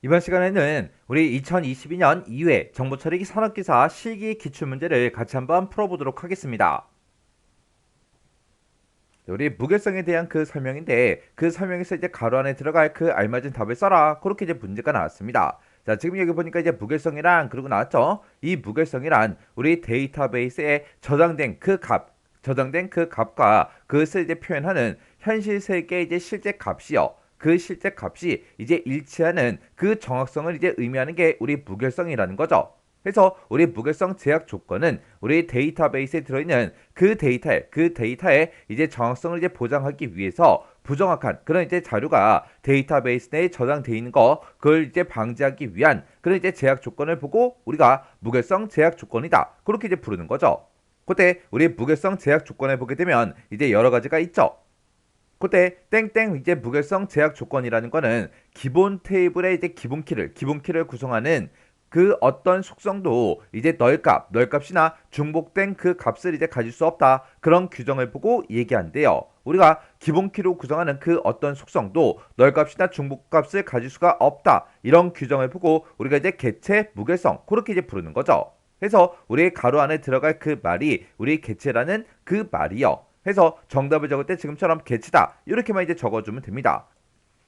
이번 시간에는 우리 2022년 2회 정보처리 산업기사 실기 기출문제를 같이 한번 풀어보도록 하겠습니다. 우리 무결성에 대한 그 설명인데 그 설명에서 이제 가로 안에 들어갈 그 알맞은 답을 써라. 그렇게 이제 문제가 나왔습니다. 자, 지금 여기 보니까 이제 무결성이란 그러고 나왔죠. 이 무결성이란 우리 데이터베이스에 저장된 그 값과 그것을 이제 표현하는 현실 세계의 이제 실제 값이요. 그 실제 값이 이제 일치하는 그 정확성을 이제 의미하는 게 우리 무결성이라는 거죠. 그래서 우리 무결성 제약 조건은 우리 데이터베이스에 들어있는 그 데이터의 이제 정확성을 이제 보장하기 위해서 부정확한 그런 이제 자료가 데이터베이스 내에 저장되어 있는 거 그걸 이제 방지하기 위한 그런 이제 제약 조건을 보고 우리가 무결성 제약 조건이다. 그렇게 이제 부르는 거죠. 그때 우리 무결성 제약 조건을 보게 되면 이제 여러 가지가 있죠. 그때 땡땡 이제 무결성 제약 조건이라는 거는 기본 테이블의 이제 기본키를 구성하는 그 어떤 속성도 이제 널값이나 중복된 그 값을 이제 가질 수 없다. 그런 규정을 보고 얘기한대요. 우리가 기본키로 구성하는 그 어떤 속성도 널값이나 중복값을 가질 수가 없다. 이런 규정을 보고 우리가 이제 개체 무결성 그렇게 이제 부르는 거죠. 그래서 우리 가로 안에 들어갈 그 말이 우리 개체라는 그 말이요. 해서 정답을 적을 때 지금처럼 개치다 이렇게만 이제 적어주면 됩니다.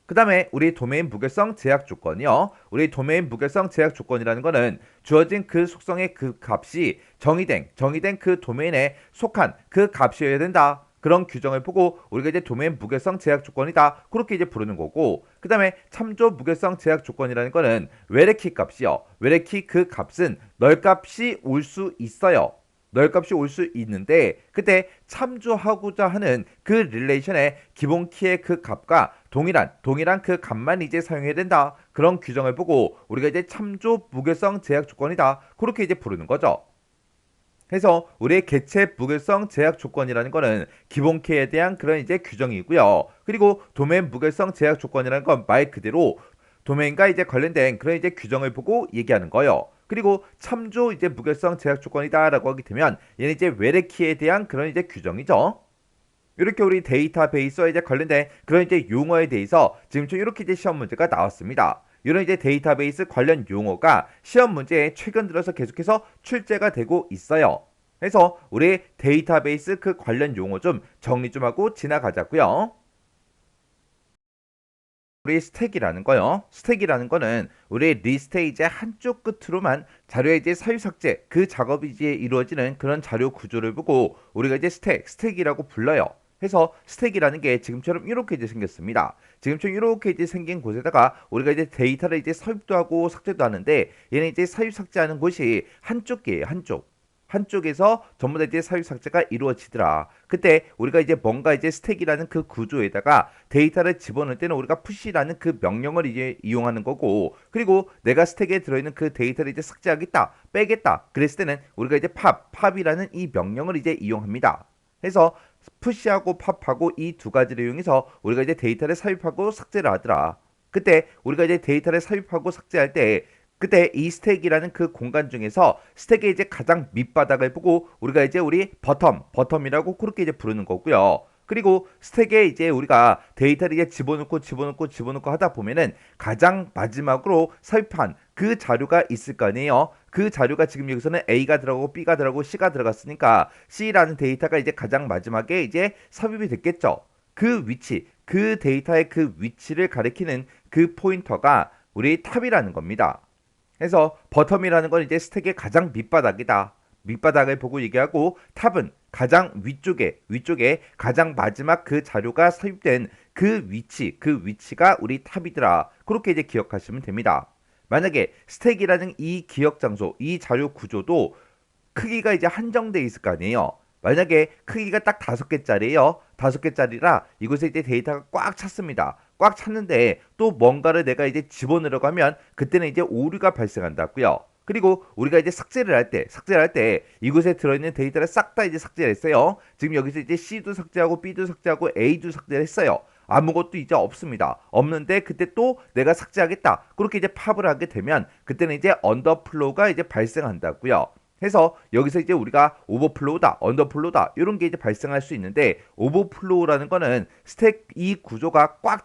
그 다음에 우리 도메인 무결성 제약 조건이요. 우리 도메인 무결성 제약 조건이라는 거는 주어진 그 속성의 그 값이 정의된 그 도메인에 속한 그 값이어야 된다. 그런 규정을 보고 우리가 이제 도메인 무결성 제약 조건이다. 그렇게 이제 부르는 거고 그 다음에 참조 무결성 제약 조건이라는 거는 외래키 값이요. 외래키 그 값은 널값이 올 수 있어요. 널값이 올 수 있는데 그때 참조하고자 하는 그 릴레이션의 기본 키의 그 값과 동일한 그 값만 이제 사용해야 된다. 그런 규정을 보고 우리가 이제 참조 무결성 제약 조건이다. 그렇게 이제 부르는 거죠. 그래서 우리의 개체 무결성 제약 조건이라는 거는 기본 키에 대한 그런 이제 규정이고요. 그리고 도메인 무결성 제약 조건이라는 건 말 그대로 도메인과 이제 관련된 그런 이제 규정을 보고 얘기하는 거예요. 그리고 참조 이제 무결성 제약 조건이다라고 하게 되면 얘는 이제 외래키에 대한 그런 이제 규정이죠. 이렇게 우리 데이터베이스와 이제 관련된 그런 이제 용어에 대해서 지금처럼 이렇게 이제 시험 문제가 나왔습니다. 이런 이제 데이터베이스 관련 용어가 시험 문제에 최근 들어서 계속해서 출제가 되고 있어요. 그래서 우리 데이터베이스 그 관련 용어 좀 정리 좀 하고 지나가자고요. 우리 스택이라는 거요. 스택이라는 거는 우리 리스트의 이제 한쪽 끝으로만 자료의 이제 사유 삭제 그 작업이 이제 이루어지는 그런 자료 구조를 보고 우리가 이제 스택이라고 불러요. 해서 스택이라는 게 지금처럼 이렇게 이제 생겼습니다. 지금처럼 이렇게 이제 생긴 곳에다가 우리가 이제 데이터를 이제 삽입도 하고 삭제도 하는데 얘는 이제 사유 삭제하는 곳이 한쪽이에요. 한쪽에서 전부 다 이제 사유 삭제가 이루어지더라. 그때 우리가 이제 뭔가 이제 스택이라는 그 구조에다가 데이터를 집어넣을 때는 우리가 푸시라는 그 명령을 이제 이용하는 거고, 그리고 내가 스택에 들어있는 그 데이터를 이제 삭제하겠다, 빼겠다. 그랬을 때는 우리가 이제 팝이라는 이 명령을 이제 이용합니다. 그래서 푸시하고 팝하고 이 두 가지를 이용해서 우리가 이제 데이터를 삽입하고 삭제를 하더라. 그때 우리가 이제 데이터를 삽입하고 삭제할 때 그때 이 스택이라는 그 공간 중에서 스택의 이제 가장 밑바닥을 보고 우리가 이제 우리 버텀이라고 그렇게 이제 부르는 거고요. 그리고 스택에 이제 우리가 데이터를 이제 집어넣고 하다 보면은 가장 마지막으로 삽입한 그 자료가 있을 거 아니에요. 그 자료가 지금 여기서는 A가 들어가고 B가 들어가고 C가 들어갔으니까 C라는 데이터가 이제 가장 마지막에 이제 삽입이 됐겠죠. 그 위치, 그 데이터의 그 위치를 가리키는 그 포인터가 우리 탑이라는 겁니다. 그래서 버텀이라는 건 이제 스택의 가장 밑바닥이다. 밑바닥을 보고 얘기하고 탑은 가장 위쪽에 가장 마지막 그 자료가 삽입된 그 위치가 우리 탑이더라. 그렇게 이제 기억하시면 됩니다. 만약에 스택이라는 이 기억 장소, 이 자료 구조도 크기가 이제 한정돼 있을 거 아니에요. 만약에 크기가 딱 5개짜리예요. 5개짜리라 이곳에 이제 데이터가 꽉 찼습니다. 꽉 찼는데 또 뭔가를 내가 이제 집어넣으려고 하면 그때는 이제 오류가 발생한다고요. 그리고 우리가 이제 삭제를 할 때 이곳에 들어있는 데이터를 싹 다 이제 삭제를 했어요. 지금 여기서 이제 C도 삭제하고 B도 삭제하고 A도 삭제를 했어요. 아무것도 이제 없습니다. 없는데 그때 또 내가 삭제하겠다. 그렇게 이제 팝을 하게 되면 그때는 이제 언더플로우가 이제 발생한다고요. 해서 여기서 이제 우리가 오버플로우다, 언더플로우다 이런 게 이제 발생할 수 있는데 오버플로우라는 거는 스택 이 구조가 꽉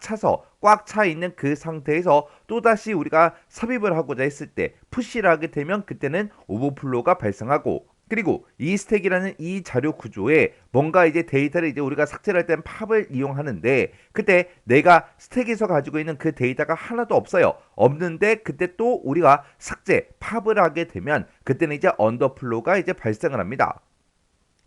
차 있는 그 상태에서 또다시 우리가 삽입을 하고자 했을 때 푸시를 하게 되면 그때는 오버플로우가 발생하고 그리고 이 스택이라는 이 자료 구조에 뭔가 이제 데이터를 이제 우리가 삭제를 할 때는 팝을 이용하는데 그때 내가 스택에서 가지고 있는 그 데이터가 하나도 없어요. 없는데 그때 또 우리가 삭제, 팝을 하게 되면 그때는 이제 언더플로우가 이제 발생을 합니다.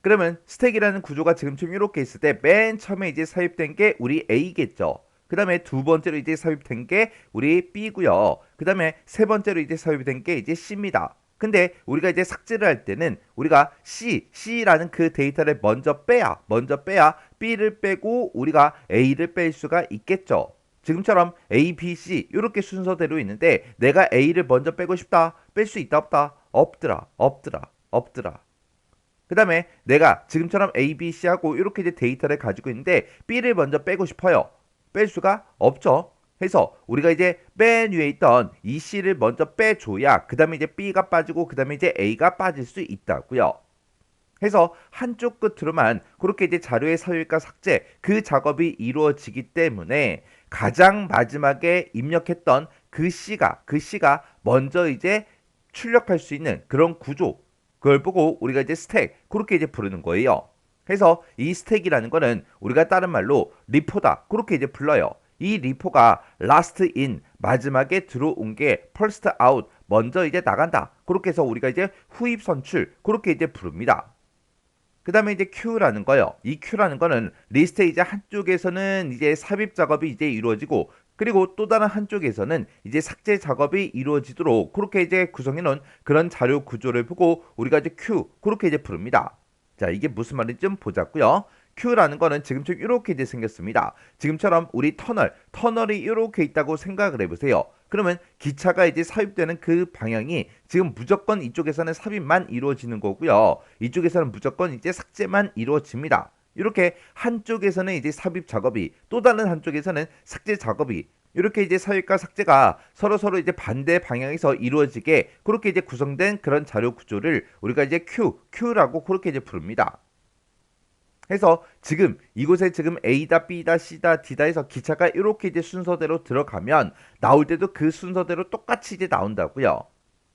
그러면 스택이라는 구조가 지금쯤 이렇게 있을 때 맨 처음에 이제 삽입된 게 우리 A겠죠. 그 다음에 두 번째로 이제 삽입된 게 우리 B고요. 그 다음에 세 번째로 이제 삽입된 게 이제 C입니다. 근데 우리가 이제 삭제를 할 때는 우리가 C라는 그 데이터를 먼저 빼야 B를 빼고 우리가 A를 뺄 수가 있겠죠. 지금처럼 A, B, C 이렇게 순서대로 있는데 내가 A를 먼저 빼고 싶다. 뺄 수 있다 없다? 없더라. 그 다음에 내가 지금처럼 A, B, C하고 이렇게 이제 데이터를 가지고 있는데 B를 먼저 빼고 싶어요. 뺄 수가 없죠. 해서 우리가 이제 맨 위에 있던 이 C를 먼저 빼줘야 그 다음에 이제 B가 빠지고 그 다음에 이제 A가 빠질 수 있다고요. 해서 한쪽 끝으로만 그렇게 이제 자료의 삽입과 삭제 그 작업이 이루어지기 때문에 가장 마지막에 입력했던 그 C가 먼저 이제 출력할 수 있는 그런 구조 그걸 보고 우리가 이제 스택 그렇게 이제 부르는 거예요. 그래서 이 스택이라는 거는 우리가 다른 말로 리포다 그렇게 이제 불러요. 이 리포가 last in 마지막에 들어온 게 first out 먼저 이제 나간다. 그렇게 해서 우리가 이제 후입 선출 그렇게 이제 부릅니다. 그 다음에 이제 Q라는 거요. 이 Q라는 거는 리스트의 이제 한쪽에서는 이제 삽입 작업이 이제 이루어지고 그리고 또 다른 한쪽에서는 이제 삭제 작업이 이루어지도록 그렇게 이제 구성해 놓은 그런 자료 구조를 보고 우리가 이제 Q 그렇게 이제 부릅니다. 자, 이게 무슨 말인지 좀 보자고요. Q라는 거는 지금처럼 이렇게 이제 생겼습니다. 지금처럼 우리 터널이 이렇게 있다고 생각을 해보세요. 그러면 기차가 이제 삽입되는 그 방향이 지금 무조건 이쪽에서는 삽입만 이루어지는 거고요. 이쪽에서는 무조건 이제 삭제만 이루어집니다. 이렇게 한쪽에서는 이제 삽입 작업이 또 다른 한쪽에서는 삭제 작업이 이렇게 이제 삽입과 삭제가 서로 이제 반대 방향에서 이루어지게 그렇게 이제 구성된 그런 자료 구조를 우리가 이제 Q라고 그렇게 이제 부릅니다. 해서 지금 이곳에 지금 A다, B다, C다, D다 해서 기차가 이렇게 이제 순서대로 들어가면 나올 때도 그 순서대로 똑같이 이제 나온다고요.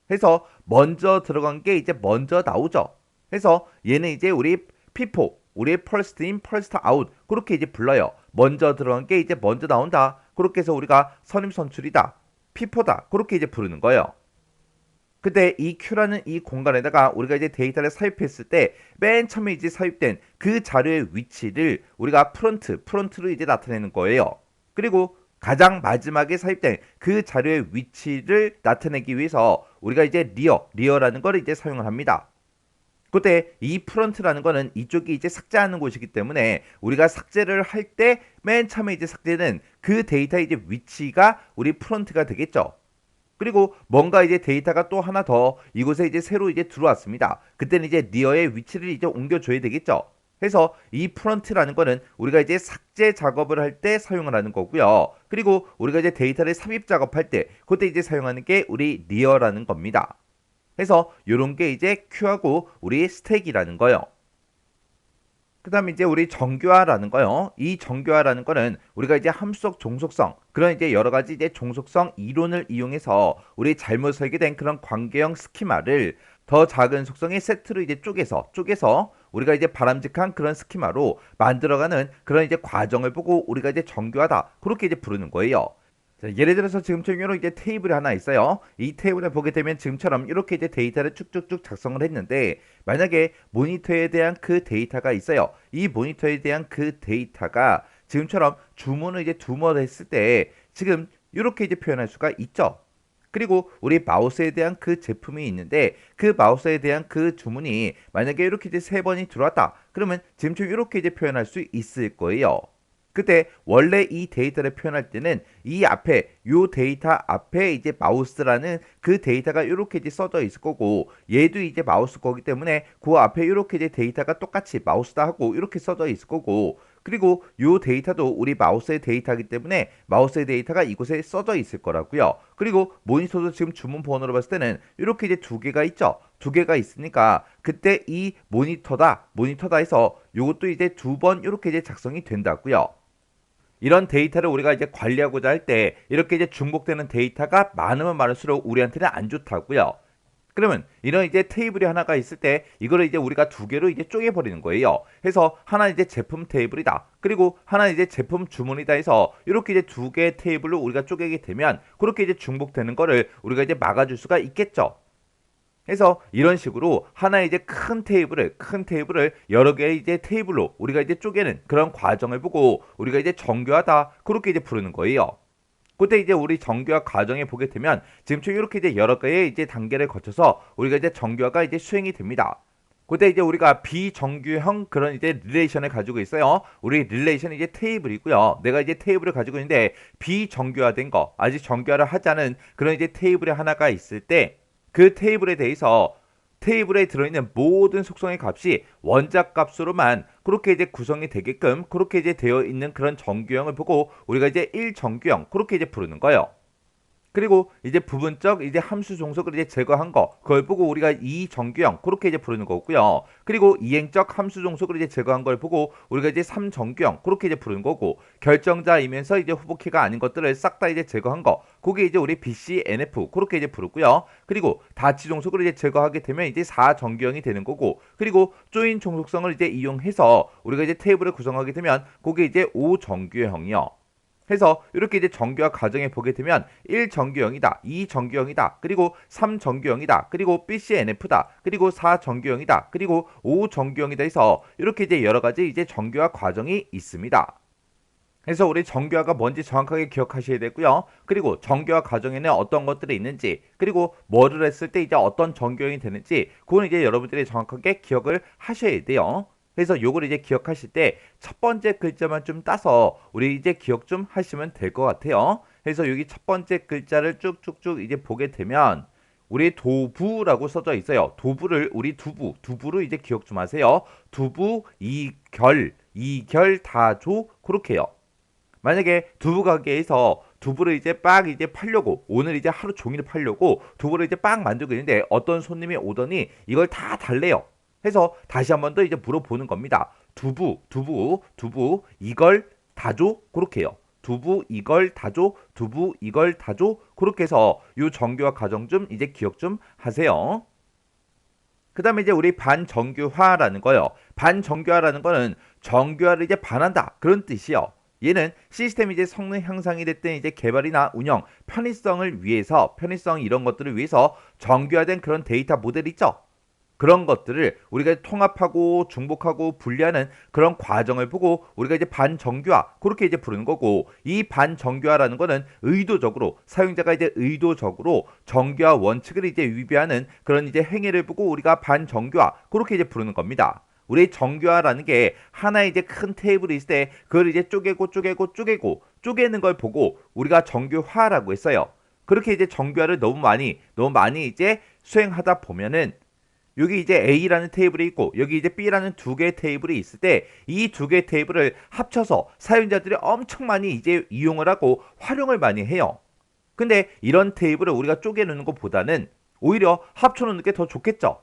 해서 먼저 들어간 게 이제 먼저 나오죠. 해서 얘는 이제 우리 P4, 우리 first in, first out 그렇게 이제 불러요. 먼저 들어간 게 이제 먼저 나온다. 그렇게 해서 우리가 선임선출이다. P4다. 그렇게 이제 부르는 거예요. 근데 이 Q라는 이 공간에다가 우리가 이제 데이터를 삽입했을 때 맨 처음에 이제 삽입된 그 자료의 위치를 우리가 프론트로 이제 나타내는 거예요. 그리고 가장 마지막에 삽입된 그 자료의 위치를 나타내기 위해서 우리가 이제 리어라는 걸 이제 사용을 합니다. 그때 이 프론트라는 거는 이쪽이 이제 삭제하는 곳이기 때문에 우리가 삭제를 할 때 맨 처음에 이제 삭제는 그 데이터의 이제 위치가 우리 프론트가 되겠죠. 그리고 뭔가 이제 데이터가 또 하나 더 이곳에 이제 새로 이제 들어왔습니다. 그때는 이제 리어의 위치를 이제 옮겨줘야 되겠죠. 해서 이 프론트라는 거는 우리가 이제 삭제 작업을 할 때 사용을 하는 거고요. 그리고 우리가 이제 데이터를 삽입 작업할 때 그때 이제 사용하는 게 우리 리어라는 겁니다. 해서 이런 게 이제 Q하고 우리 스택이라는 거요. 그 다음에 이제 우리 정교화라는 거요. 이 정교화라는 거는 우리가 이제 함수적 종속성, 그런 이제 여러 가지 이제 종속성 이론을 이용해서 우리 잘못 설계된 그런 관계형 스키마를 더 작은 속성의 세트로 이제 쪼개서 우리가 이제 바람직한 그런 스키마로 만들어가는 그런 이제 과정을 보고 우리가 이제 정교하다. 그렇게 이제 부르는 거예요. 자, 예를 들어서 지금처럼 이런 이제 테이블이 하나 있어요. 이 테이블을 보게 되면 지금처럼 이렇게 이제 데이터를 쭉쭉쭉 작성을 했는데 만약에 모니터에 대한 그 데이터가 있어요. 이 모니터에 대한 그 데이터가 지금처럼 주문을 이제 두번 했을 때 지금 이렇게 이제 표현할 수가 있죠. 그리고 우리 마우스에 대한 그 제품이 있는데 그 마우스에 대한 그 주문이 만약에 이렇게 이제 세 번이 들어왔다. 그러면 지금처럼 이렇게 이제 표현할 수 있을 거예요. 그때 원래 이 데이터를 표현할 때는 이 앞에 요 데이터 앞에 이제 마우스라는 그 데이터가 이렇게 이제 써져 있을 거고 얘도 이제 마우스 거기 때문에 그 앞에 이렇게 이제 데이터가 똑같이 마우스다 하고 이렇게 써져 있을 거고 그리고 요 데이터도 우리 마우스의 데이터이기 때문에 마우스의 데이터가 이곳에 써져 있을 거라고요. 그리고 모니터도 지금 주문 번호로 봤을 때는 이렇게 이제 두 개가 있죠. 두 개가 있으니까 그때 이 모니터다 해서 요것도 이제 두 번 이렇게 이제 작성이 된다고요. 이런 데이터를 우리가 이제 관리하고자 할 때 이렇게 이제 중복되는 데이터가 많으면 많을수록 우리한테는 안 좋다고요. 그러면 이런 이제 테이블이 하나가 있을 때 이거를 이제 우리가 두 개로 이제 쪼개 버리는 거예요. 해서 하나 이제 제품 테이블이다. 그리고 하나 이제 제품 주문이다 해서 이렇게 이제 두 개의 테이블로 우리가 쪼개게 되면 그렇게 이제 중복되는 거를 우리가 이제 막아줄 수가 있겠죠. 해서 이런 식으로 하나의 이제 큰 테이블을 여러 개의 이제 테이블로 우리가 이제 쪼개는 그런 과정을 보고 우리가 이제 정교하다 그렇게 이제 부르는 거예요. 그때 이제 우리 정교화 과정에 보게 되면 지금처럼 이렇게 이제 여러 개의 이제 단계를 거쳐서 우리가 이제 정교화가 이제 수행이 됩니다. 그때 이제 우리가 비정규형 그런 이제 릴레이션을 가지고 있어요. 우리 릴레이션은 이제 테이블이고요. 내가 이제 테이블을 가지고 있는데 비정교화된 거, 아직 정교화를 하지 않은 그런 이제 테이블이 하나가 있을 때 그 테이블에 대해서 테이블에 들어있는 모든 속성의 값이 원작 값으로만 그렇게 이제 구성이 되게끔 그렇게 이제 되어 있는 그런 정규형을 보고 우리가 이제 1정규형 그렇게 이제 부르는 거예요. 그리고 이제 부분적 이제 함수 종속을 이제 제거한 거 그걸 보고 우리가 이정규형 그렇게 이제 부르는 거고요. 그리고 이행적 함수 종속을 이제 제거한 걸 보고 우리가 이제 3정규형 그렇게 이제 부르는 거고 결정자이면서 이제 후보키가 아닌 것들을 싹 다 이제 제거한 거 그게 이제 우리 BCNF 그렇게 이제 부르고요. 그리고 다치 종속을 이제 제거하게 되면 이제 4정규형이 되는 거고 그리고 조인 종속성을 이제 이용해서 우리가 이제 테이블을 구성하게 되면 그게 이제 5정규형이요. 해서 이렇게 이제 정규화 과정에 보게 되면 1정규형이다, 2정규형이다, 그리고 3정규형이다, 그리고 BCNF다, 그리고 4정규형이다, 그리고 5정규형이다 해서 이렇게 이제 여러 가지 이제 정규화 과정이 있습니다. 그래서 우리 정규화가 뭔지 정확하게 기억하셔야 되고요. 그리고 정규화 과정에는 어떤 것들이 있는지, 그리고 뭐를 했을 때 이제 어떤 정규형이 되는지, 그건 이제 여러분들이 정확하게 기억을 하셔야 돼요. 그래서 요걸 이제 기억하실 때 첫 번째 글자만 좀 따서 우리 이제 기억 좀 하시면 될 것 같아요. 그래서 여기 첫 번째 글자를 쭉쭉쭉 이제 보게 되면 우리 도부라고 써져 있어요. 도부를 우리 두부로 이제 기억 좀 하세요. 두부, 이결, 다조 그렇게요. 만약에 두부 가게에서 두부를 이제 빡 이제 팔려고 오늘 이제 하루 종일 팔려고 두부를 이제 빡 만들고 있는데 어떤 손님이 오더니 이걸 다 달래요. 해서 다시 한 번 더 이제 물어보는 겁니다. 두부 이걸 다 줘? 그렇게 해요. 두부 이걸 다 줘? 두부 이걸 다 줘? 그렇게 해서 요 정규화 과정 좀 이제 기억 좀 하세요. 그 다음에 이제 우리 반정규화라는 거요. 반정규화라는 거는 정규화를 이제 반한다. 그런 뜻이요. 얘는 시스템이 이제 성능 향상이 됐든 이제 개발이나 운영, 편의성 이런 것들을 위해서 정규화된 그런 데이터 모델 있죠. 그런 것들을 우리가 통합하고 중복하고 분리하는 그런 과정을 보고 우리가 이제 반정규화 그렇게 이제 부르는 거고 이 반정규화라는 거는 의도적으로 사용자가 이제 의도적으로 정규화 원칙을 이제 위배하는 그런 이제 행위를 보고 우리가 반정규화 그렇게 이제 부르는 겁니다. 우리 정규화라는 게 하나의 이제 큰 테이블이 있을 때 그걸 이제 쪼개는 걸 보고 우리가 정규화라고 했어요. 그렇게 이제 정규화를 너무 많이 이제 수행하다 보면은 여기 이제 A라는 테이블이 있고 여기 이제 B라는 두 개의 테이블이 있을 때 이 두 개의 테이블을 합쳐서 사용자들이 엄청 많이 이제 이용을 하고 활용을 많이 해요. 근데 이런 테이블을 우리가 쪼개놓는 것보다는 오히려 합쳐놓는 게 더 좋겠죠.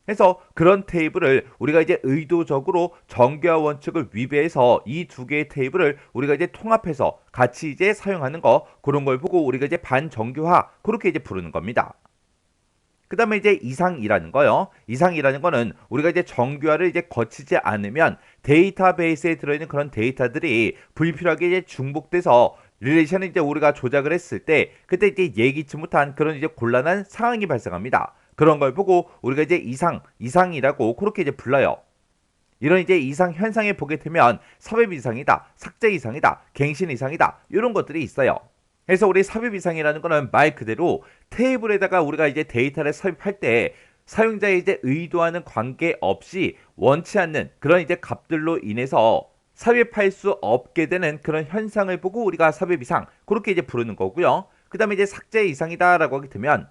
그래서 그런 테이블을 우리가 이제 의도적으로 정규화 원칙을 위배해서 이 두 개의 테이블을 우리가 이제 통합해서 같이 이제 사용하는 거 그런 걸 보고 우리가 이제 반정규화 그렇게 이제 부르는 겁니다. 그 다음에 이제 이상이라는 거요. 이상이라는 거는 우리가 이제 정규화를 이제 거치지 않으면 데이터베이스에 들어있는 그런 데이터들이 불필요하게 이제 중복돼서 릴레이션을 이제 우리가 조작을 했을 때 그때 이제 예기치 못한 그런 이제 곤란한 상황이 발생합니다. 그런 걸 보고 우리가 이제 이상이라고 그렇게 이제 불러요. 이런 이제 이상 현상에 보게 되면 섭외 이상이다, 삭제 이상이다, 갱신 이상이다 이런 것들이 있어요. 그래서 우리 삽입 이상이라는 거는 말 그대로 테이블에다가 우리가 이제 데이터를 삽입할 때 사용자의 이제 의도하는 관계없이 원치 않는 그런 이제 값들로 인해서 삽입할 수 없게 되는 그런 현상을 보고 우리가 삽입 이상 그렇게 이제 부르는 거고요. 그 다음에 이제 삭제 이상이다라고 하게 되면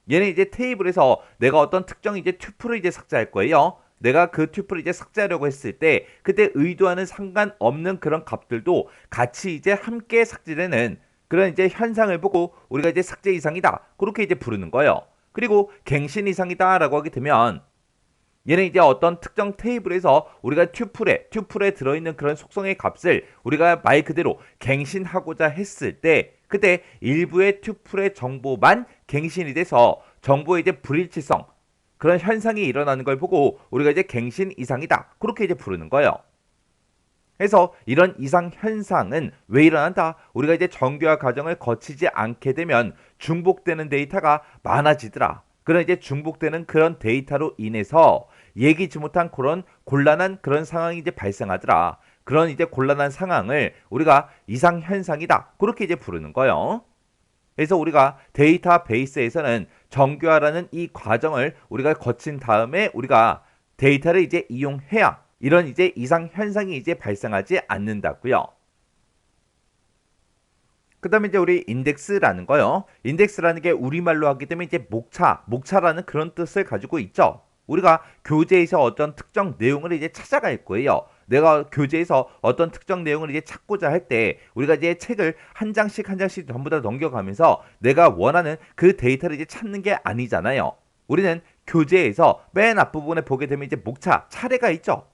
얘는 이제 테이블에서 내가 어떤 특정 이제 튜플을 이제 삭제할 거예요. 내가 그 튜플을 이제 삭제하려고 했을 때 그때 의도와는 상관없는 그런 값들도 같이 이제 함께 삭제되는 그런 이제 현상을 보고 우리가 이제 삭제 이상이다. 그렇게 이제 부르는 거예요. 그리고 갱신 이상이다라고 하게 되면 얘는 이제 어떤 특정 테이블에서 우리가 튜플에 들어있는 그런 속성의 값을 우리가 말 그대로 갱신하고자 했을 때 그때 일부의 튜플의 정보만 갱신이 돼서 정보의 이제 불일치성 그런 현상이 일어나는 걸 보고 우리가 이제 갱신 이상이다. 그렇게 이제 부르는 거예요. 그래서 이런 이상 현상은 왜 일어난다? 우리가 이제 정교화 과정을 거치지 않게 되면 중복되는 데이터가 많아지더라. 그런 이제 중복되는 그런 데이터로 인해서 예기치 못한 그런 곤란한 그런 상황이 이제 발생하더라. 그런 이제 곤란한 상황을 우리가 이상 현상이다. 그렇게 이제 부르는 거예요. 그래서 우리가 데이터베이스에서는 정교화라는 이 과정을 우리가 거친 다음에 우리가 데이터를 이제 이용해야 이런 이제 이상 현상이 이제 발생하지 않는다고요. 그다음에 이제 우리 인덱스라는 거요. 인덱스라는 게 우리말로 하게 되면 이제 목차라는 그런 뜻을 가지고 있죠. 우리가 교재에서 어떤 특정 내용을 이제 찾아갈 거예요. 내가 교재에서 어떤 특정 내용을 이제 찾고자 할 때 우리가 이제 책을 한 장씩 한 장씩 전부 다 넘겨가면서 내가 원하는 그 데이터를 이제 찾는 게 아니잖아요. 우리는 교재에서 맨 앞부분에 보게 되면 이제 목차 차례가 있죠.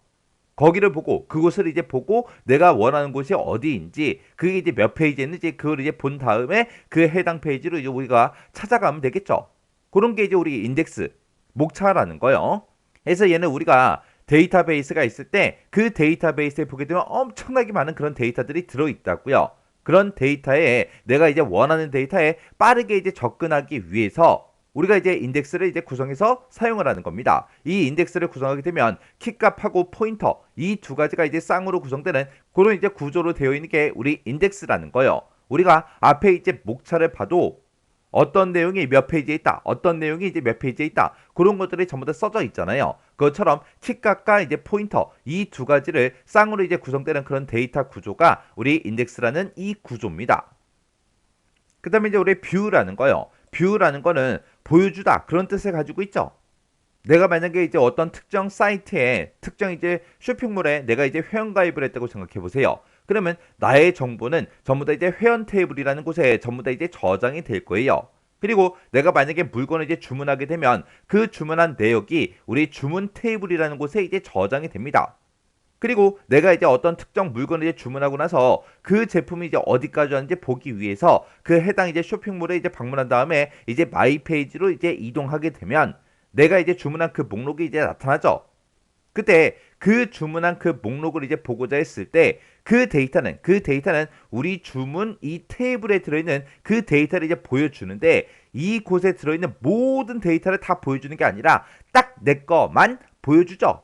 거기를 보고 그곳을 이제 보고 내가 원하는 곳이 어디인지 그게 이제 몇 페이지에 있는지 그걸 이제 본 다음에 그 해당 페이지로 이제 우리가 찾아가면 되겠죠. 그런 게 이제 우리 인덱스 목차라는 거요. 그래서 얘는 우리가 데이터베이스가 있을 때 그 데이터베이스에 보게 되면 엄청나게 많은 그런 데이터들이 들어있다고요. 그런 데이터에 내가 이제 원하는 데이터에 빠르게 이제 접근하기 위해서 우리가 이제 인덱스를 이제 구성해서 사용을 하는 겁니다. 이 인덱스를 구성하게 되면 키값하고 포인터 이 두 가지가 이제 쌍으로 구성되는 그런 이제 구조로 되어 있는 게 우리 인덱스라는 거예요. 우리가 앞에 이제 목차를 봐도 어떤 내용이 몇 페이지에 있다, 어떤 내용이 이제 몇 페이지에 있다, 그런 것들이 전부 다 써져 있잖아요. 그것처럼 키값과 이제 포인터 이 두 가지를 쌍으로 이제 구성되는 그런 데이터 구조가 우리 인덱스라는 이 구조입니다. 그 다음에 이제 우리 뷰라는 거요. 뷰라는 거는 보여주다 그런 뜻을 가지고 있죠. 내가 만약에 이제 어떤 특정 사이트에 특정 이제 쇼핑몰에 내가 이제 회원가입을 했다고 생각해 보세요. 그러면 나의 정보는 전부 다 이제 회원 테이블이라는 곳에 전부 다 이제 저장이 될 거예요. 그리고 내가 만약에 물건을 이제 주문하게 되면 그 주문한 내역이 우리 주문 테이블이라는 곳에 이제 저장이 됩니다. 그리고 내가 이제 어떤 특정 물건을 이제 주문하고 나서 그 제품이 이제 어디까지 왔는지 보기 위해서 그 해당 이제 쇼핑몰에 이제 방문한 다음에 이제 마이 페이지로 이제 이동하게 되면 내가 이제 주문한 그 목록이 이제 나타나죠. 그때 그 주문한 그 목록을 이제 보고자 했을 때 그 데이터는 우리 주문 이 테이블에 들어있는 그 데이터를 이제 보여주는데 이곳에 들어있는 모든 데이터를 다 보여주는 게 아니라 딱 내 거만 보여주죠.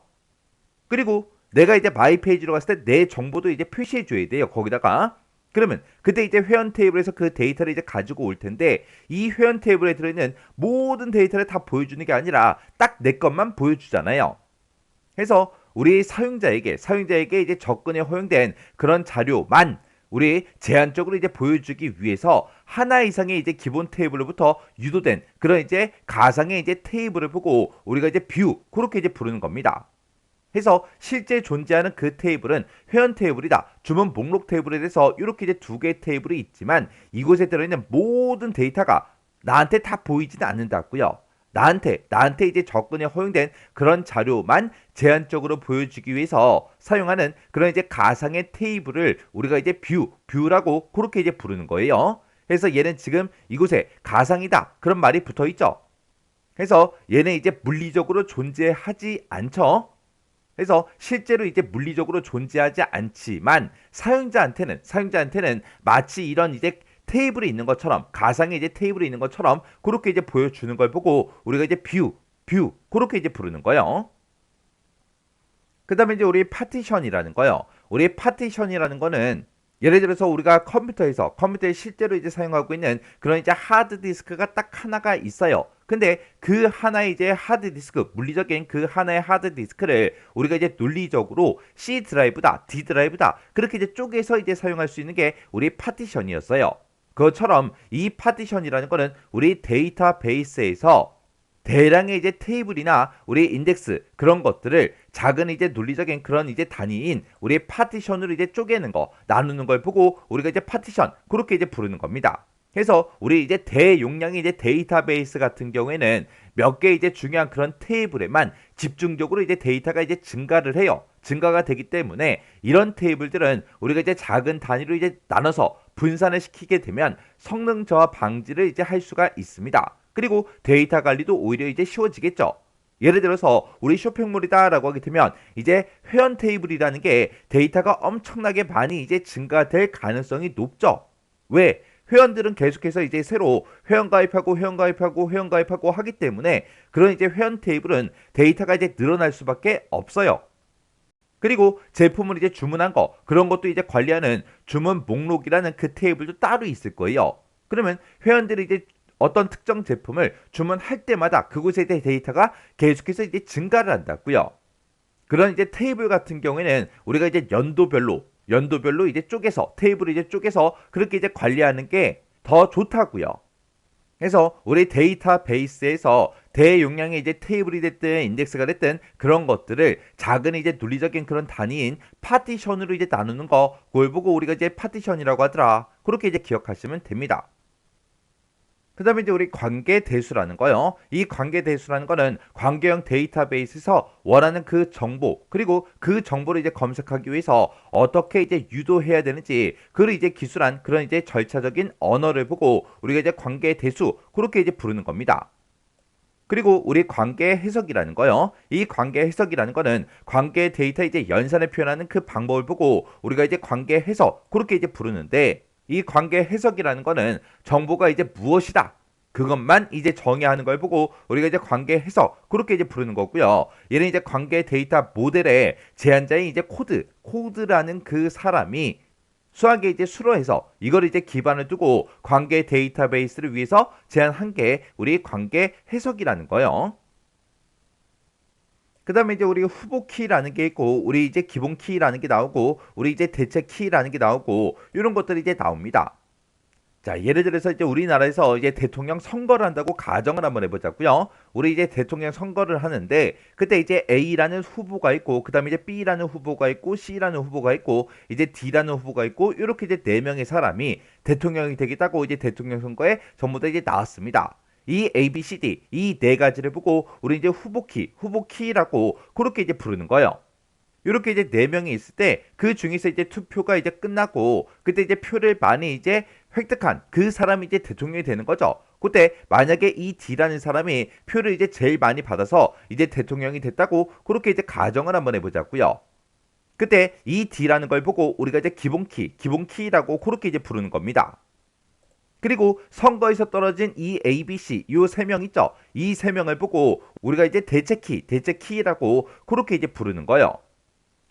그리고 내가 이제 마이 페이지로 갔을 때 내 정보도 이제 표시해 줘야 돼요. 거기다가. 그러면 그때 이제 회원 테이블에서 그 데이터를 이제 가지고 올 텐데 이 회원 테이블에 들어있는 모든 데이터를 다 보여주는 게 아니라 딱 내 것만 보여주잖아요. 그래서 우리 사용자에게 이제 접근에 허용된 그런 자료만 우리 제한적으로 이제 보여주기 위해서 하나 이상의 이제 기본 테이블로부터 유도된 그런 이제 가상의 이제 테이블을 보고 우리가 이제 뷰 그렇게 이제 부르는 겁니다. 해서 실제 존재하는 그 테이블은 회원 테이블이다. 주문 목록 테이블에 대해서 이렇게 이제 두 개의 테이블이 있지만 이곳에 들어있는 모든 데이터가 나한테 다 보이지는 않는다고요. 나한테 이제 접근에 허용된 그런 자료만 제한적으로 보여주기 위해서 사용하는 그런 이제 가상의 테이블을 우리가 이제 뷰라고 그렇게 이제 부르는 거예요. 그래서 얘는 지금 이곳에 가상이다. 그런 말이 붙어 있죠. 그래서 얘는 이제 물리적으로 존재하지 않죠. 그래서 실제로 이제 물리적으로 존재하지 않지만 사용자한테는 마치 이런 이제 테이블이 있는 것처럼 가상의 이제 테이블이 있는 것처럼 그렇게 이제 보여주는 걸 보고 우리가 이제 뷰 그렇게 이제 부르는 거예요. 그다음에 이제 우리 파티션이라는 거요. 우리 파티션이라는 거는 예를 들어서 우리가 컴퓨터에 실제로 이제 사용하고 있는 그런 이제 하드 디스크가 딱 하나가 있어요. 근데 그 하나의 이제 하드 디스크, 물리적인 그 하나의 하드 디스크를 우리가 이제 논리적으로 C 드라이브다, D 드라이브다 그렇게 이제 쪼개서 이제 사용할 수 있는 게 우리 파티션이었어요. 그것처럼 이 파티션이라는 거는 우리 데이터베이스에서 대량의 이제 테이블이나 우리 인덱스 그런 것들을 작은 이제 논리적인 그런 이제 단위인 우리 파티션으로 이제 쪼개는 거, 나누는 걸 보고 우리가 이제 파티션 그렇게 이제 부르는 겁니다. 그래서 우리 이제 대용량의 이제 데이터베이스 같은 경우에는 몇 개 이제 중요한 그런 테이블에만 집중적으로 이제 데이터가 이제 증가를 해요. 증가가 되기 때문에 이런 테이블들은 우리가 이제 작은 단위로 이제 나눠서 분산을 시키게 되면 성능 저하 방지를 이제 할 수가 있습니다. 그리고 데이터 관리도 오히려 이제 쉬워지겠죠. 예를 들어서 우리 쇼핑몰이다라고 하게 되면 이제 회원 테이블이라는 게 데이터가 엄청나게 많이 이제 증가될 가능성이 높죠. 왜? 회원들은 계속해서 이제 새로 회원 가입하고 회원 가입하고 회원 가입하고 하기 때문에 그런 이제 회원 테이블은 데이터가 이제 늘어날 수밖에 없어요. 그리고 제품을 이제 주문한 거 그런 것도 이제 관리하는 주문 목록이라는 그 테이블도 따로 있을 거예요. 그러면 회원들이 이제 어떤 특정 제품을 주문할 때마다 그곳에 대해 데이터가 계속해서 이제 증가를 한다고요. 그런 이제 테이블 같은 경우에는 우리가 이제 연도별로 이제 쪼개서 테이블을 이제 쪼개서 그렇게 이제 관리하는 게 더 좋다고요. 그래서 우리 데이터베이스에서 대용량의 이제 테이블이 됐든 인덱스가 됐든 그런 것들을 작은 이제 논리적인 그런 단위인 파티션으로 이제 나누는 거 그걸 보고 우리가 이제 파티션이라고 하더라. 그렇게 이제 기억하시면 됩니다. 그 다음에 이제 우리 관계 대수라는 거요. 이 관계 대수라는 거는 관계형 데이터베이스에서 원하는 그 정보, 그리고 그 정보를 이제 검색하기 위해서 어떻게 이제 유도해야 되는지, 그를 이제 기술한 그런 이제 절차적인 언어를 보고 우리가 이제 관계 대수, 그렇게 이제 부르는 겁니다. 그리고 우리 관계 해석이라는 거요. 이 관계 해석이라는 거는 관계 데이터 이제 연산을 표현하는 그 방법을 보고 우리가 이제 관계 해석, 그렇게 이제 부르는데 이 관계 해석이라는 거는 정보가 이제 무엇이다. 그것만 이제 정의하는 걸 보고 우리가 이제 관계 해석 그렇게 이제 부르는 거고요. 얘는 이제 관계 데이터 모델의 제안자인 이제 코드라는 그 사람이 수학에 이제 수로해서 이걸 이제 기반을 두고 관계 데이터베이스를 위해서 제안한 게 우리 관계 해석이라는 거예요. 그 다음에 이제 우리 후보 키라는 게 있고 우리 이제 기본 키라는 게 나오고 우리 이제 대체 키라는 게 나오고 이런 것들이 이제 나옵니다. 자, 예를 들어서 이제 우리나라에서 이제 대통령 선거를 한다고 가정을 한번 해보자고요. 우리 이제 대통령 선거를 하는데 그때 이제 A라는 후보가 있고 그다음에 이제 B라는 후보가 있고 C라는 후보가 있고 이제 D라는 후보가 있고 이렇게 이제 네 명의 사람이 대통령이 되겠다고 이제 대통령 선거에 전부 다 이제 나왔습니다. 이 A, B, C, D 이 네 가지를 보고 우리 이제 후보키라고 그렇게 이제 부르는 거예요. 이렇게 이제 네 명이 있을 때 그 중에서 이제 투표가 이제 끝나고 그때 이제 표를 많이 이제 획득한 그 사람이 이제 대통령이 되는 거죠. 그때 만약에 이 D라는 사람이 표를 이제 제일 많이 받아서 이제 대통령이 됐다고 그렇게 이제 가정을 한번 해보자고요. 그때 이 D라는 걸 보고 우리가 이제 기본키라고 그렇게 이제 부르는 겁니다. 그리고 선거에서 떨어진 이 A, B, C 요 세 명 있죠. 이 세 명을 보고 우리가 이제 대체키라고 그렇게 이제 부르는 거예요.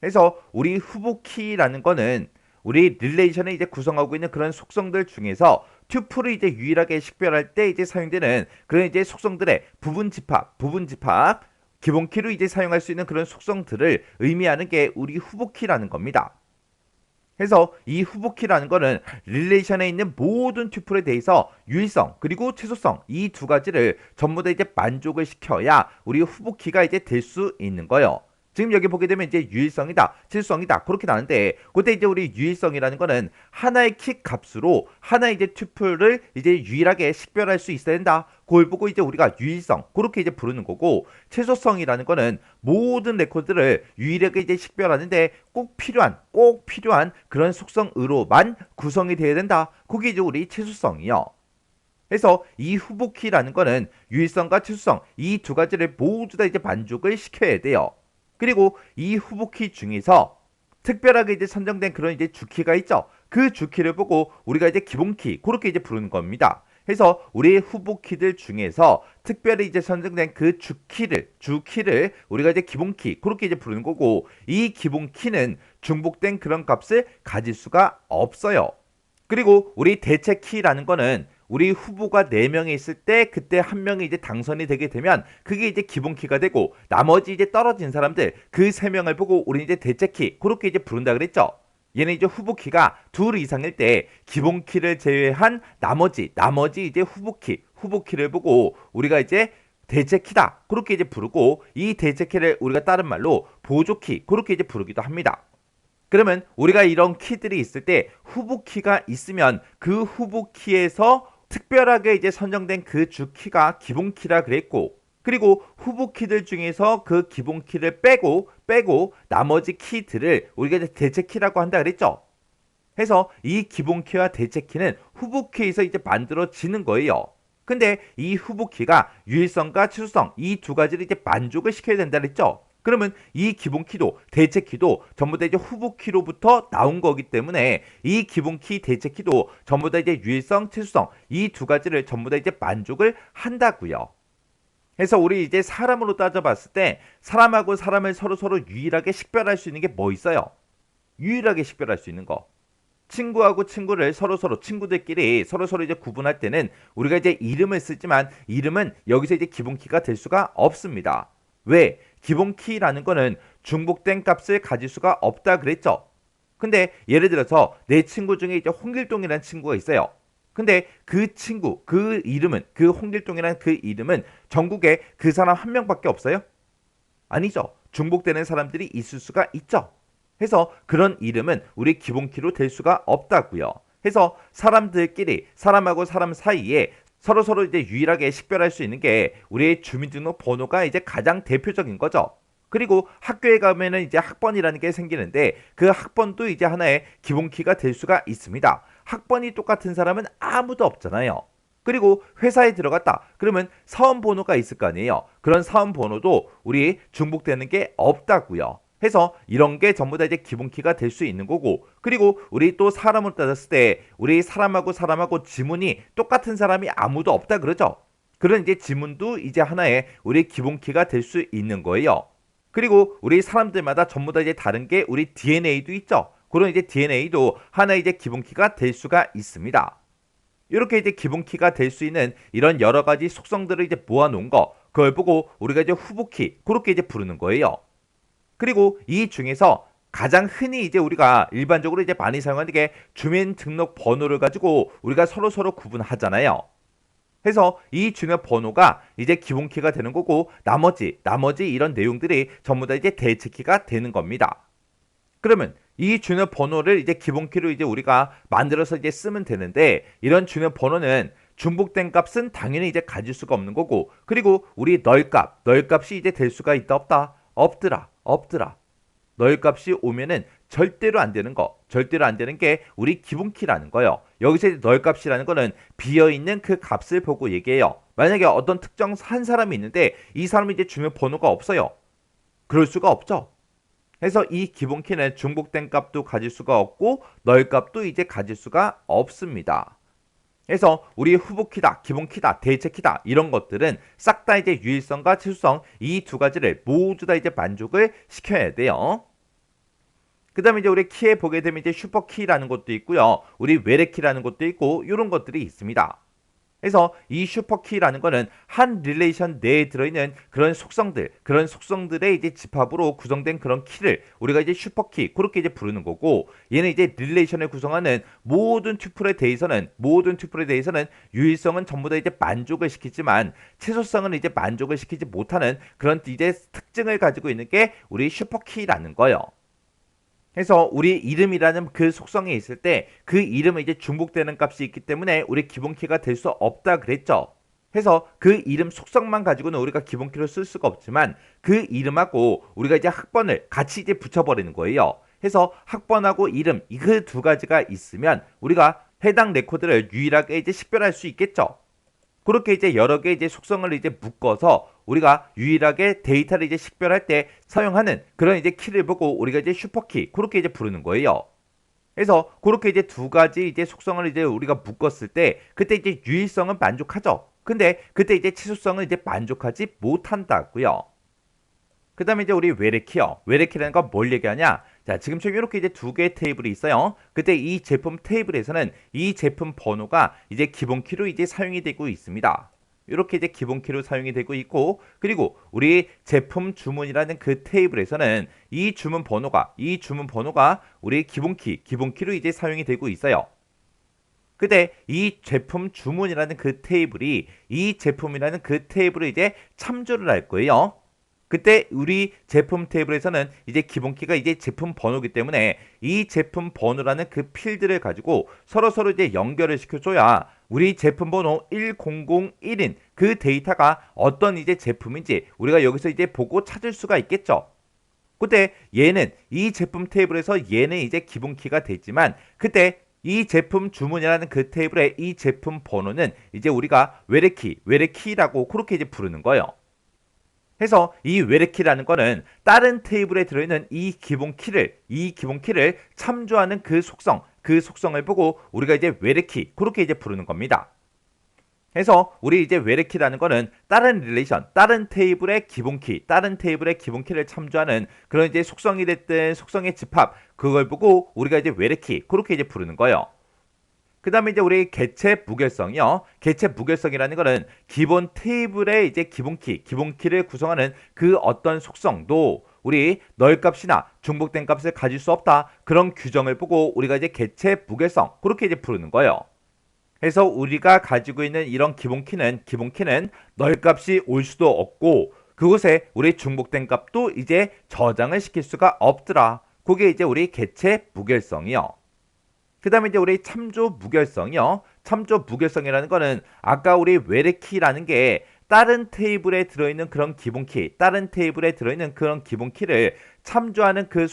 그래서 우리 후보 키라는 거는 우리 릴레이션을 이제 구성하고 있는 그런 속성들 중에서 튜플을 이제 유일하게 식별할 때 이제 사용되는 그런 이제 속성들의 부분 집합, 기본 키로 이제 사용할 수 있는 그런 속성들을 의미하는 게 우리 후보 키라는 겁니다. 그래서 이 후보 키라는 거는 릴레이션에 있는 모든 튜플에 대해서 유일성 그리고 최소성 이 두 가지를 전부 다 이제 만족을 시켜야 우리 후보 키가 이제 될 수 있는 거예요. 지금 여기 보게 되면 이제 유일성이다, 질성이다 그렇게 나는데 그때 이제 우리 유일성이라는 거는 하나의 키 값으로 하나의 이제 튜플을 이제 유일하게 식별할 수 있어야 된다. 그걸 보고 이제 우리가 유일성 그렇게 이제 부르는 거고 최소성이라는 거는 모든 레코드를 유일하게 이제 식별하는데 꼭 필요한 그런 속성으로만 구성이 되어야 된다. 그게 이제 우리 최소성이요. 그래서 이 후보키라는 거는 유일성과 최소성 이 두 가지를 모두 다 이제 만족을 시켜야 돼요. 그리고 이 후보키 중에서 특별하게 이제 선정된 그런 이제 주키가 있죠. 그 주키를 보고 우리가 이제 기본키 그렇게 이제 부르는 겁니다. 그래서 우리 후보키들 중에서 특별히 이제 선정된 그 주키를 우리가 이제 기본키 그렇게 이제 부르는 거고 이 기본키는 중복된 그런 값을 가질 수가 없어요. 그리고 우리 대체키라는 거는 우리 후보가 4명이 있을 때 그때 한 명이 이제 당선이 되게 되면 그게 이제 기본키가 되고 나머지 이제 떨어진 사람들 그 3명을 보고 우리 이제 대체키 그렇게 이제 부른다 그랬죠. 얘는 이제 후보키가 2 이상일 때 기본키를 제외한 나머지 이제 후보키를 보고 우리가 이제 대체키다. 그렇게 이제 부르고 이 대체키를 우리가 다른 말로 보조키 그렇게 이제 부르기도 합니다. 그러면 우리가 이런 키들이 있을 때 후보키가 있으면 그 후보키에서 특별하게 이제 선정된 그 주키가 기본키라 그랬고 그리고 후보키들 중에서 그 기본키를 빼고 나머지 키들을 우리가 이제 대체키라고 한다 그랬죠. 해서 이 기본키와 대체키는 후보키에서 이제 만들어지는 거예요. 근데 이 후보키가 유일성과 치수성 이 두 가지를 이제 만족을 시켜야 된다 그랬죠. 그러면 이 기본키도 대체키도 전부 다 이제 후보키로부터 나온 거기 때문에 이 기본키 대체키도 전부 다 이제 유일성, 치수성 이 두 가지를 전부 다 이제 만족을 한다고요. 그래서 우리 이제 사람으로 따져봤을 때 사람하고 사람을 서로 유일하게 식별할 수 있는 게 뭐 있어요? 유일하게 식별할 수 있는 거. 친구하고 친구를 친구들끼리 서로 이제 구분할 때는 우리가 이제 이름을 쓰지만 이름은 여기서 이제 기본키가 될 수가 없습니다. 왜? 기본키라는 거는 중복된 값을 가질 수가 없다 그랬죠. 근데 예를 들어서 내 친구 중에 이제 홍길동이라는 친구가 있어요. 근데 그 친구, 그 이름은 그 홍길동이라는 그 이름은 전국에 그 사람 한 명밖에 없어요? 아니죠. 중복되는 사람들이 있을 수가 있죠. 해서 그런 이름은 우리 기본키로 될 수가 없다고요. 해서 사람들끼리 사람하고 사람 사이에 서로 이제 유일하게 식별할 수 있는 게 우리의 주민등록 번호가 이제 가장 대표적인 거죠. 그리고 학교에 가면은 이제 학번이라는 게 생기는데 그 학번도 이제 하나의 기본키가 될 수가 있습니다. 학번이 똑같은 사람은 아무도 없잖아요. 그리고 회사에 들어갔다. 그러면 사원 번호가 있을 거 아니에요. 그런 사원 번호도 우리 중복되는 게 없다고요. 해서 이런 게 전부 다 이제 기본키가 될 수 있는 거고 그리고 우리 또 사람을 따졌을 때 우리 사람하고 지문이 똑같은 사람이 아무도 없다 그러죠. 그런 이제 지문도 이제 하나의 우리 기본키가 될 수 있는 거예요. 그리고 우리 사람들마다 전부 다 이제 다른 게 우리 DNA도 있죠. 그런 이제 DNA도 하나의 이제 기본키가 될 수가 있습니다. 이렇게 이제 기본키가 될 수 있는 이런 여러 가지 속성들을 이제 모아놓은 거 그걸 보고 우리가 이제 후보키 그렇게 이제 부르는 거예요. 그리고 이 중에서 가장 흔히 이제 우리가 일반적으로 이제 많이 사용하는 게 주민등록번호를 가지고 우리가 서로 구분하잖아요. 해서 이 주민번호가 이제 기본키가 되는 거고 나머지 이런 내용들이 전부 다 이제 대체키가 되는 겁니다. 그러면 이 주민번호를 이제 기본키로 이제 우리가 만들어서 이제 쓰면 되는데 이런 주민번호는 중복된 값은 당연히 이제 가질 수가 없는 거고 그리고 우리 널값이 이제 될 수가 있다 없다 없더라. 널값이 오면은 절대로 안 되는 게 우리 기본키라는 거예요. 여기서 이제 널값이라는 거는 비어있는 그 값을 보고 얘기해요. 만약에 어떤 특정 한 사람이 있는데 이 사람이 이제 주민번호가 없어요. 그럴 수가 없죠. 해서 이 기본키는 중복된 값도 가질 수가 없고 널값도 이제 가질 수가 없습니다. 그래서 우리 후보키다, 기본키다, 대체키다 이런 것들은 싹 다 이제 유일성과 치수성 이 두 가지를 모두 다 이제 만족을 시켜야 돼요. 그 다음에 이제 우리 키에 보게 되면 이제 슈퍼키라는 것도 있고요. 우리 외래키라는 것도 있고 이런 것들이 있습니다. 그래서 이 슈퍼키라는 거는 한 릴레이션 내에 들어있는 그런 속성들의 이제 집합으로 구성된 그런 키를 우리가 이제 슈퍼키 그렇게 이제 부르는 거고 얘는 이제 릴레이션을 구성하는 모든 튜플에 대해서는 유일성은 전부 다 이제 만족을 시키지만 최소성은 이제 만족을 시키지 못하는 그런 이제 특징을 가지고 있는 게 우리 슈퍼키라는 거예요. 그래서 우리 이름이라는 그 속성이 있을 때 그 이름은 이제 중복되는 값이 있기 때문에 우리 기본키가 될 수 없다 그랬죠. 해서 그 이름 속성만 가지고는 우리가 기본키로 쓸 수가 없지만 그 이름하고 우리가 이제 학번을 같이 이제 붙여버리는 거예요. 해서 학번하고 이름 그 두 가지가 있으면 우리가 해당 레코드를 유일하게 이제 식별할 수 있겠죠. 그렇게 이제 여러 개 이제 속성을 이제 묶어서 우리가 유일하게 데이터를 이제 식별할 때 사용하는 그런 이제 키를 보고 우리가 이제 슈퍼키 그렇게 이제 부르는 거예요. 그래서 그렇게 이제 두 가지 이제 속성을 이제 우리가 묶었을 때 그때 이제 유일성은 만족하죠. 근데 그때 이제 치수성은 이제 만족하지 못한다고요. 그 다음에 이제 우리 외래키요. 외래키라는 건 뭘 얘기하냐? 자, 지금처럼 이렇게 이제 두 개의 테이블이 있어요. 그때 이 제품 테이블에서는 이 제품 번호가 이제 기본키로 이제 사용이 되고 있습니다. 이렇게 이제 기본키로 사용이 되고 있고, 그리고 우리 제품 주문이라는 그 테이블에서는 이 주문 번호가 우리 기본키로 이제 사용이 되고 있어요. 근데 이 제품 주문이라는 그 테이블이 이 제품이라는 그 테이블을 이제 참조를 할 거예요. 그때 우리 제품 테이블에서는 이제 기본키가 이제 제품 번호이기 때문에 이 제품 번호라는 그 필드를 가지고 서로 이제 연결을 시켜줘야 우리 제품 번호 1001인 그 데이터가 어떤 이제 제품인지 우리가 여기서 이제 보고 찾을 수가 있겠죠. 그때 얘는 이 제품 테이블에서 얘는 이제 기본키가 되지만 그때 이 제품 주문이라는 그 테이블의 이 제품 번호는 이제 우리가 외래키라고 그렇게 이제 부르는 거예요. 해서 이 외래키라는 거는 다른 테이블에 들어있는 이 기본키를 참조하는 그 속성을 보고 우리가 이제 외래키 그렇게 이제 부르는 겁니다. 해서 우리 이제 외래키라는 거는 다른 릴레이션, 다른 테이블의 기본키를 참조하는 그런 이제 속성이 됐든 속성의 집합 그걸 보고 우리가 이제 외래키 그렇게 이제 부르는 거예요. 그 다음에 이제 우리 개체 무결성이요. 개체 무결성이라는 거는 기본 테이블의 이제 기본키를 구성하는 그 어떤 속성도 우리 널값이나 중복된 값을 가질 수 없다. 그런 규정을 보고 우리가 이제 개체 무결성 그렇게 이제 부르는 거예요. 그래서 우리가 가지고 있는 이런 기본키는 널값이 올 수도 없고 그곳에 우리 중복된 값도 이제 저장을 시킬 수가 없더라. 그게 이제 우리 개체 무결성이요. 그 다음에 이제 우리 참조 무결성이요. 참조 무결성이라는 거는 아까 우리 외래키라는 게 다른 테이블에 들어있는 그런 기본키를 참조하는 그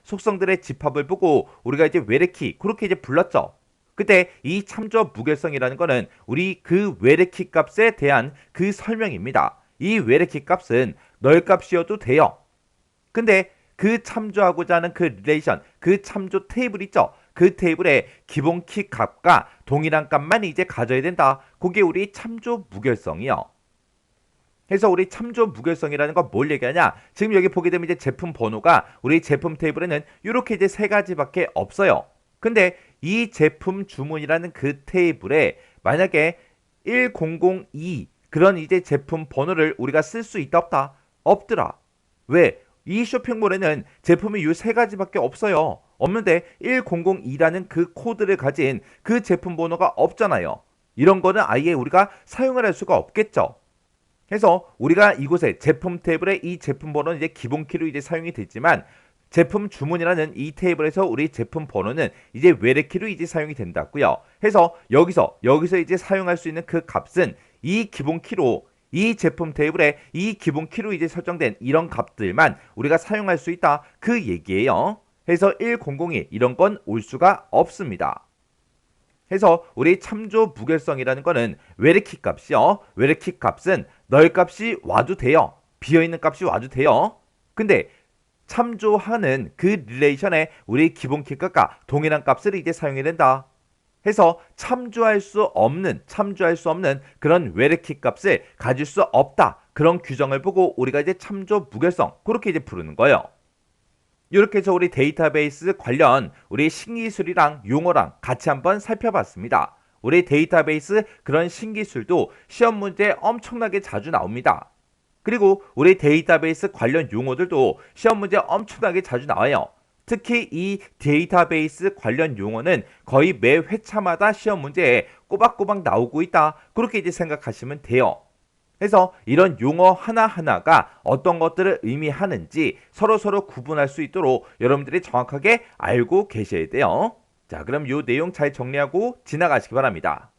속성들의 집합을 보고 우리가 이제 외래키 그렇게 이제 불렀죠. 그때 이 참조 무결성이라는 거는 우리 그 외래키 값에 대한 그 설명입니다. 이 외래키 값은 널 값이어도 돼요. 근데 그 참조하고자 하는 그 릴레이션, 그 참조 테이블 있죠? 그 테이블에 기본키 값과 동일한 값만 이제 가져야 된다. 그게 우리 참조 무결성이요. 그래서 우리 참조 무결성이라는 건 뭘 얘기하냐? 지금 여기 보게 되면 이제 제품 번호가 우리 제품 테이블에는 이렇게 이제 세 가지밖에 없어요. 근데 이 제품 주문이라는 그 테이블에 만약에 1002 그런 이제 제품 번호를 우리가 쓸 수 있다 없다? 없더라. 왜? 이 쇼핑몰에는 제품이 이 세 가지밖에 없어요. 없는데 1002라는 그 코드를 가진 그 제품 번호가 없잖아요. 이런 거는 아예 우리가 사용을 할 수가 없겠죠. 그래서 우리가 이곳에 제품 테이블에 이 제품 번호는 이제 기본키로 이제 사용이 됐지만 제품 주문이라는 이 테이블에서 우리 제품 번호는 이제 외래키로 이제 사용이 된다고요. 해서 여기서 이제 사용할 수 있는 그 값은 이 기본키로 이 제품 테이블에 이 기본키로 이제 설정된 이런 값들만 우리가 사용할 수 있다. 그 얘기예요. 해서 1002 이런 건 올 수가 없습니다. 해서 우리 참조 무결성이라는 거는 외래키 값이요. 외래키 값은 널 값이 와도 돼요. 비어있는 값이 와도 돼요. 근데 참조하는 그 릴레이션에 우리 기본키 값과 동일한 값을 이제 사용해야 된다. 해서 참조할 수 없는 그런 외래키 값을 가질 수 없다. 그런 규정을 보고 우리가 이제 참조 무결성 그렇게 이제 부르는 거예요. 이렇게 해서 우리 데이터베이스 관련 우리 신기술이랑 용어랑 같이 한번 살펴봤습니다. 우리 데이터베이스 그런 신기술도 시험 문제에 엄청나게 자주 나옵니다. 그리고 우리 데이터베이스 관련 용어들도 시험 문제에 엄청나게 자주 나와요. 특히 이 데이터베이스 관련 용어는 거의 매 회차마다 시험 문제에 꼬박꼬박 나오고 있다. 그렇게 이제 생각하시면 돼요. 그래서 이런 용어 하나하나가 어떤 것들을 의미하는지 서로 구분할 수 있도록 여러분들이 정확하게 알고 계셔야 돼요. 자, 그럼 이 내용 잘 정리하고 지나가시기 바랍니다.